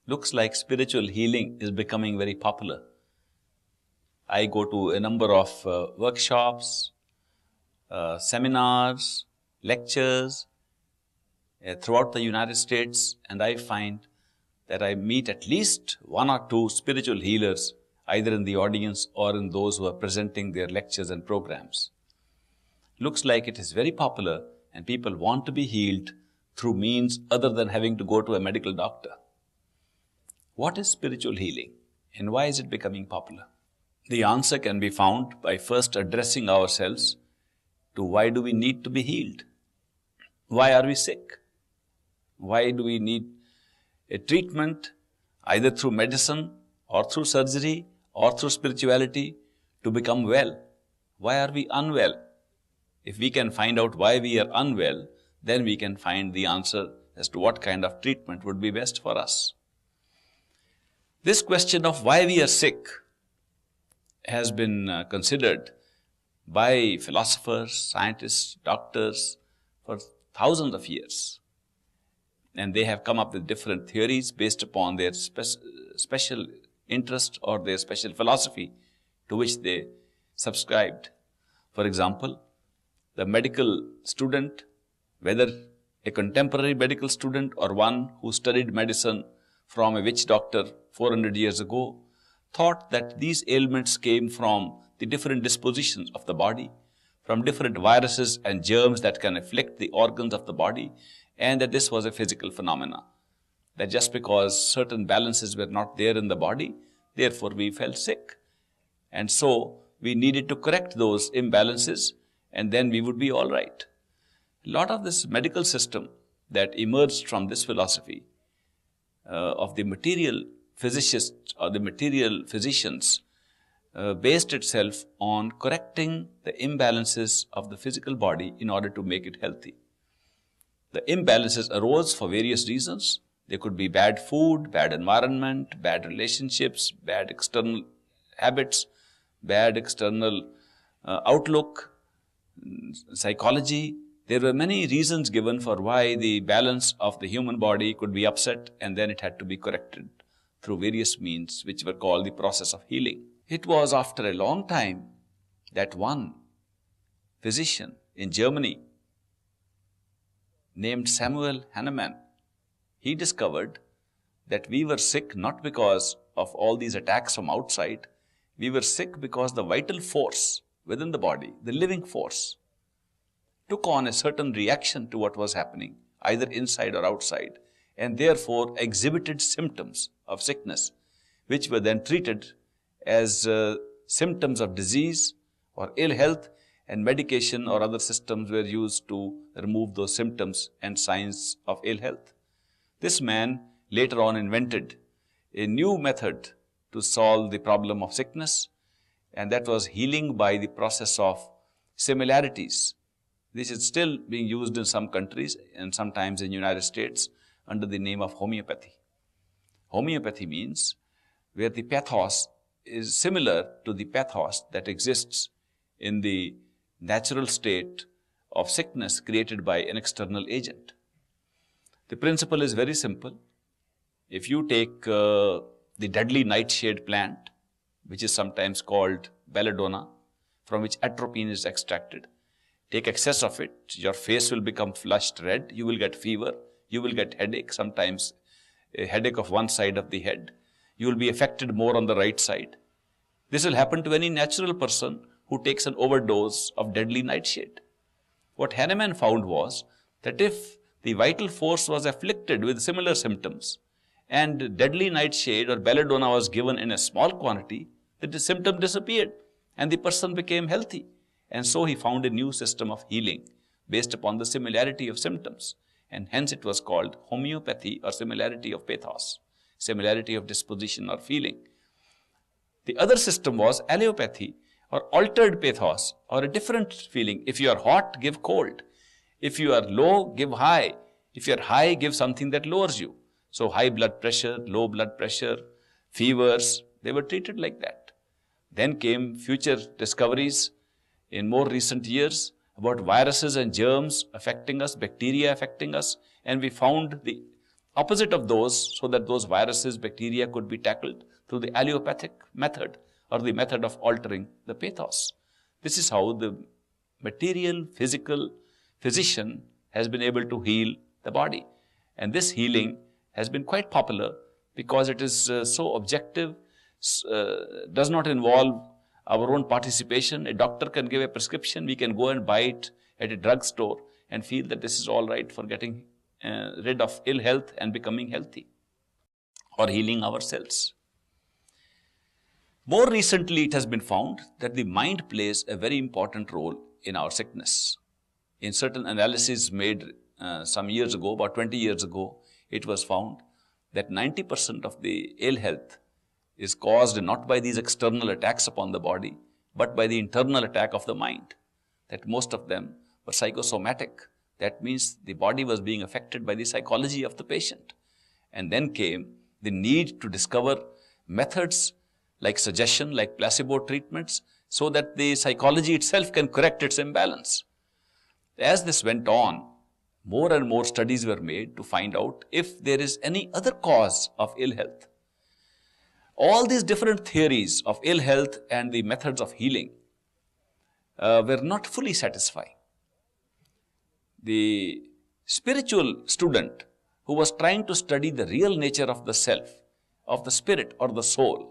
Looks like spiritual healing is becoming very popular. I go to a number of workshops, seminars, lectures throughout the United States, and I find that I meet at least one or two spiritual healers either in the audience or in those who are presenting their lectures and programs. Looks like it is very popular and people want to be healed through means other than having to go to a medical doctor. What is spiritual healing and why is it becoming popular? The answer can be found by first addressing ourselves to why do we need to be healed? Why are we sick? Why do we need a treatment either through medicine or through surgery or through spirituality to become well? Why are we unwell? If we can find out why we are unwell, then we can find the answer as to what kind of treatment would be best for us. This question of why we are sick has been considered by philosophers, scientists, doctors for thousands of years. And they have come up with different theories based upon their special interest or their special philosophy to which they subscribed. For example, the medical student, whether a contemporary medical student or one who studied medicine from a witch doctor 400 years ago, thought that these ailments came from the different dispositions of the body, from different viruses and germs that can afflict the organs of the body, and that this was a physical phenomena. That just because certain balances were not there in the body, therefore we felt sick. And so we needed to correct those imbalances and then we would be all right. A lot of this medical system that emerged from this philosophy of the material physicists or the material physicians based itself on correcting the imbalances of the physical body in order to make it healthy. The imbalances arose for various reasons. There could be bad food, bad environment, bad relationships, bad external habits, bad external outlook, psychology. There were many reasons given for why the balance of the human body could be upset, and then it had to be corrected through various means which were called the process of healing. It was after a long time that one physician in Germany named Samuel Hahnemann, he discovered that we were sick not because of all these attacks from outside. We were sick because the vital force within the body, the living force, took on a certain reaction to what was happening, either inside or outside, and therefore exhibited symptoms of sickness, which were then treated as symptoms of disease or ill health, and medication or other systems were used to remove those symptoms and signs of ill health. This man later on invented a new method to solve the problem of sickness, and that was healing by the process of similarities. This is still being used in some countries and sometimes in the United States under the name of homeopathy. Homeopathy means where the pathos is similar to the pathos that exists in the natural state of sickness created by an external agent. The principle is very simple. If you take the deadly nightshade plant, which is sometimes called belladonna, from which atropine is extracted, take excess of it, your face will become flushed red, you will get fever, you will get headache, sometimes a headache of one side of the head. You will be affected more on the right side. This will happen to any natural person who takes an overdose of deadly nightshade. What Hahnemann found was that if the vital force was afflicted with similar symptoms and deadly nightshade or belladonna was given in a small quantity, the symptom disappeared and the person became healthy. And so he found a new system of healing based upon the similarity of symptoms. And hence it was called homeopathy or similarity of pathos, similarity of disposition or feeling. The other system was allopathy or altered pathos or a different feeling. If you are hot, give cold. If you are low, give high. If you are high, give something that lowers you. So high blood pressure, low blood pressure, fevers, they were treated like that. Then came future discoveries in more recent years about viruses and germs affecting us, bacteria affecting us, and we found the opposite of those, so that those viruses, bacteria could be tackled through the allopathic method or the method of altering the pathos. This is how the material, physical physician has been able to heal the body. And this healing has been quite popular because it is so objective, does not involve our own participation. A doctor can give a prescription, we can go and buy it at a drugstore and feel that this is all right for getting rid of ill health and becoming healthy or healing ourselves. More recently, it has been found that the mind plays a very important role in our sickness. In certain analyses made some years ago, about 20 years ago, it was found that 90% of the ill health is caused not by these external attacks upon the body, but by the internal attack of the mind. That most of them were psychosomatic. That means the body was being affected by the psychology of the patient. And then came the need to discover methods like suggestion, like placebo treatments, so that the psychology itself can correct its imbalance. As this went on, more and more studies were made to find out if there is any other cause of ill health. All these different theories of ill health and the methods of healing were not fully satisfying. The spiritual student who was trying to study the real nature of the self, of the spirit or the soul,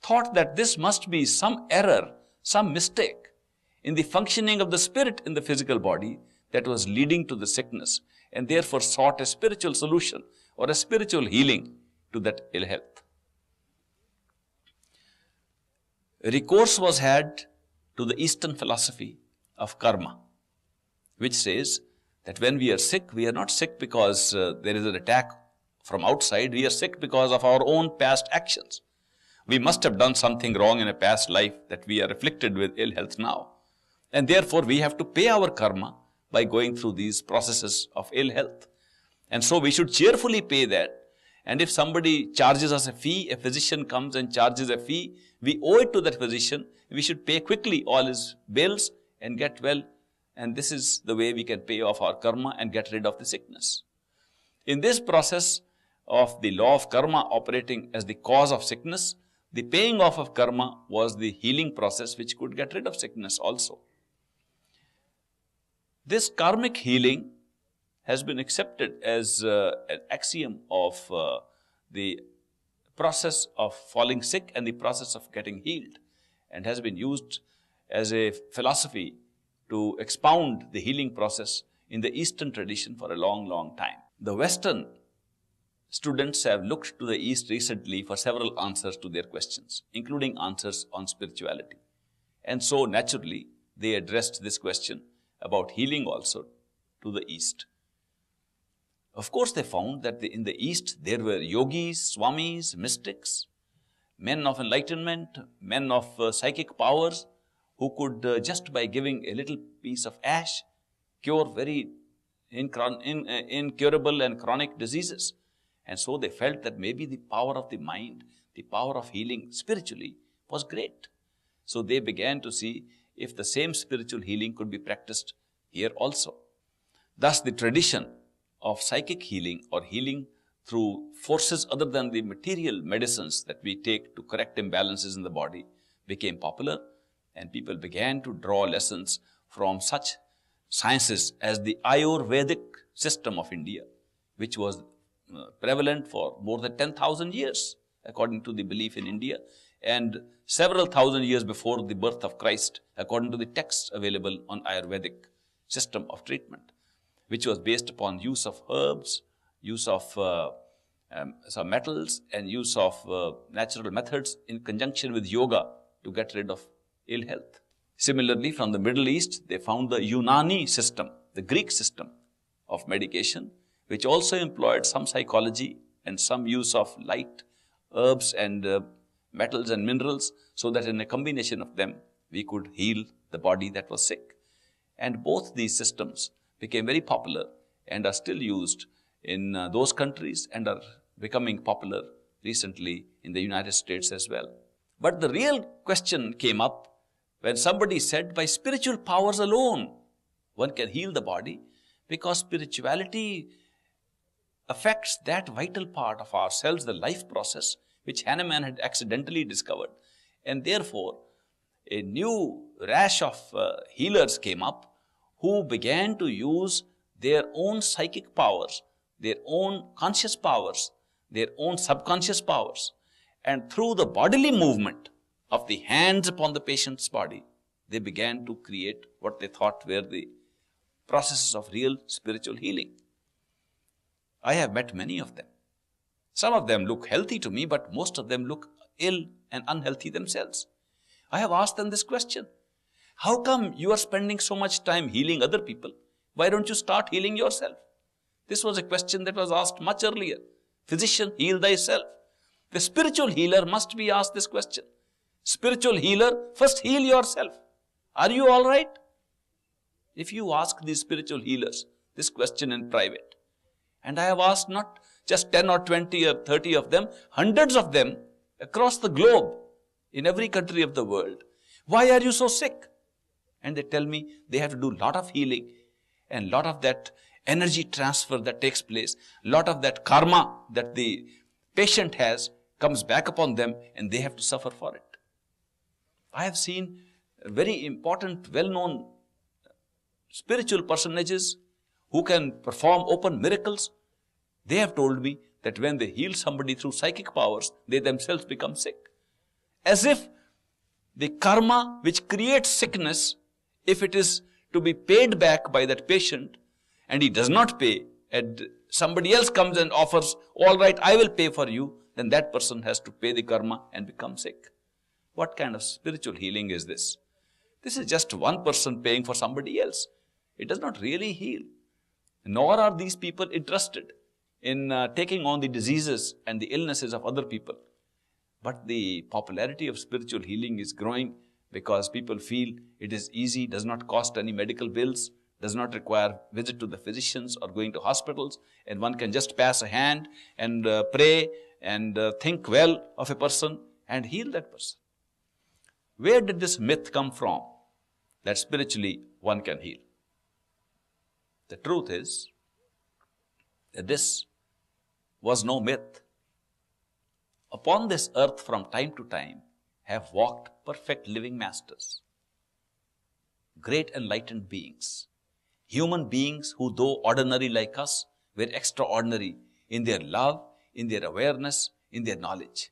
thought that this must be some error, some mistake in the functioning of the spirit in the physical body that was leading to the sickness, and therefore sought a spiritual solution or a spiritual healing to that ill health. Recourse was had to the Eastern philosophy of karma, which says that when we are sick, we are not sick because there is an attack from outside. We are sick because of our own past actions. We must have done something wrong in a past life that we are afflicted with ill health now. And therefore, we have to pay our karma by going through these processes of ill health. And so we should cheerfully pay that. And if somebody charges us a fee, a physician comes and charges a fee, we owe it to that physician. We should pay quickly all his bills and get well. And this is the way we can pay off our karma and get rid of the sickness. In this process of the law of karma operating as the cause of sickness, the paying off of karma was the healing process which could get rid of sickness also. This karmic healing has been accepted as an axiom of the process of falling sick and the process of getting healed, and has been used as a philosophy to expound the healing process in the Eastern tradition for a long, long time. The Western students have looked to the East recently for several answers to their questions, including answers on spirituality. And so naturally, they addressed this question about healing also to the East. Of course, they found that in the East, there were yogis, swamis, mystics, men of enlightenment, men of psychic powers, who could just by giving a little piece of ash, cure very incurable and chronic diseases. And so they felt that maybe the power of the mind, the power of healing spiritually was great. So they began to see if the same spiritual healing could be practiced here also. Thus, the tradition of psychic healing or healing through forces other than the material medicines that we take to correct imbalances in the body became popular, and people began to draw lessons from such sciences as the Ayurvedic system of India, which was prevalent for more than 10,000 years, according to the belief in India, and several thousand years before the birth of Christ, according to the texts available on Ayurvedic system of treatment, which was based upon use of herbs, use of some metals, and use of natural methods in conjunction with yoga to get rid of ill health. Similarly, from the Middle East, they found the Unani system, the Greek system of medication, which also employed some psychology and some use of light, herbs and metals and minerals, so that in a combination of them, we could heal the body that was sick. And both these systems became very popular and are still used in those countries and are becoming popular recently in the United States as well. But the real question came up when somebody said by spiritual powers alone one can heal the body, because spirituality affects that vital part of ourselves, the life process, which Hahnemann had accidentally discovered. And therefore, a new rash of healers came up who began to use their own psychic powers, their own conscious powers, their own subconscious powers, and through the bodily movement of the hands upon the patient's body, they began to create what they thought were the processes of real spiritual healing. I have met many of them. Some of them look healthy to me, but most of them look ill and unhealthy themselves. I have asked them this question: how come you are spending so much time healing other people? Why don't you start healing yourself? This was a question that was asked much earlier. Physician, heal thyself. The spiritual healer must be asked this question. Spiritual healer, first heal yourself. Are you all right? If you ask these spiritual healers this question in private, and I have asked not just 10 or 20 or 30 of them, hundreds of them across the globe, in every country of the world, why are you so sick? And they tell me they have to do a lot of healing and lot of that energy transfer that takes place, lot of that karma that the patient has comes back upon them and they have to suffer for it. I have seen very important, well-known spiritual personages who can perform open miracles. They have told me that when they heal somebody through psychic powers, they themselves become sick. As if the karma which creates sickness, if it is to be paid back by that patient and he does not pay and somebody else comes and offers, all right, I will pay for you, then that person has to pay the karma and become sick. What kind of spiritual healing is this? This is just one person paying for somebody else. It does not really heal. Nor are these people interested in taking on the diseases and the illnesses of other people. But the popularity of spiritual healing is growing because people feel it is easy, does not cost any medical bills, does not require visit to the physicians or going to hospitals, and one can just pass a hand and pray and think well of a person and heal that person. Where did this myth come from that spiritually one can heal? The truth is that this was no myth. Upon this earth from time to time have walked perfect living masters, great enlightened beings, human beings who, though ordinary like us, were extraordinary in their love, in their awareness, in their knowledge.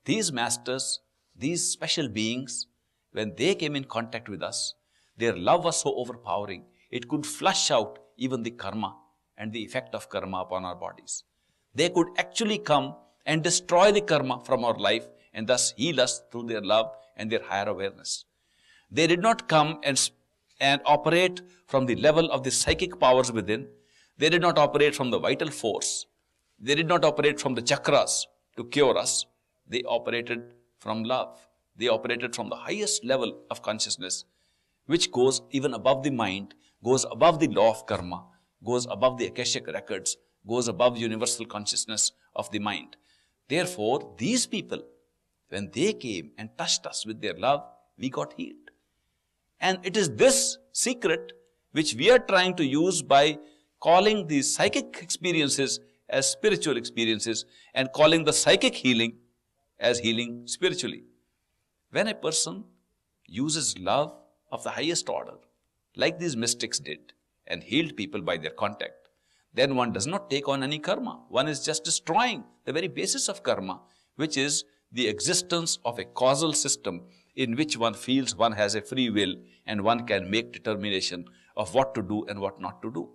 These masters, these special beings, when they came in contact with us, their love was so overpowering, it could flush out even the karma and the effect of karma upon our bodies. They could actually come and destroy the karma from our life and thus heal us through their love and their higher awareness. They did not come and operate from the level of the psychic powers within. They did not operate from the vital force. They did not operate from the chakras to cure us. They operated from love. They operated from the highest level of consciousness, which goes even above the mind, goes above the law of karma, goes above the Akashic records, goes above universal consciousness of the mind. Therefore, these people, when they came and touched us with their love, we got healed. And it is this secret which we are trying to use by calling these psychic experiences as spiritual experiences and calling the psychic healing as healing spiritually. When a person uses love of the highest order, like these mystics did, and healed people by their contact, then one does not take on any karma. One is just destroying the very basis of karma, which is the existence of a causal system in which one feels one has a free will and one can make determination of what to do and what not to do.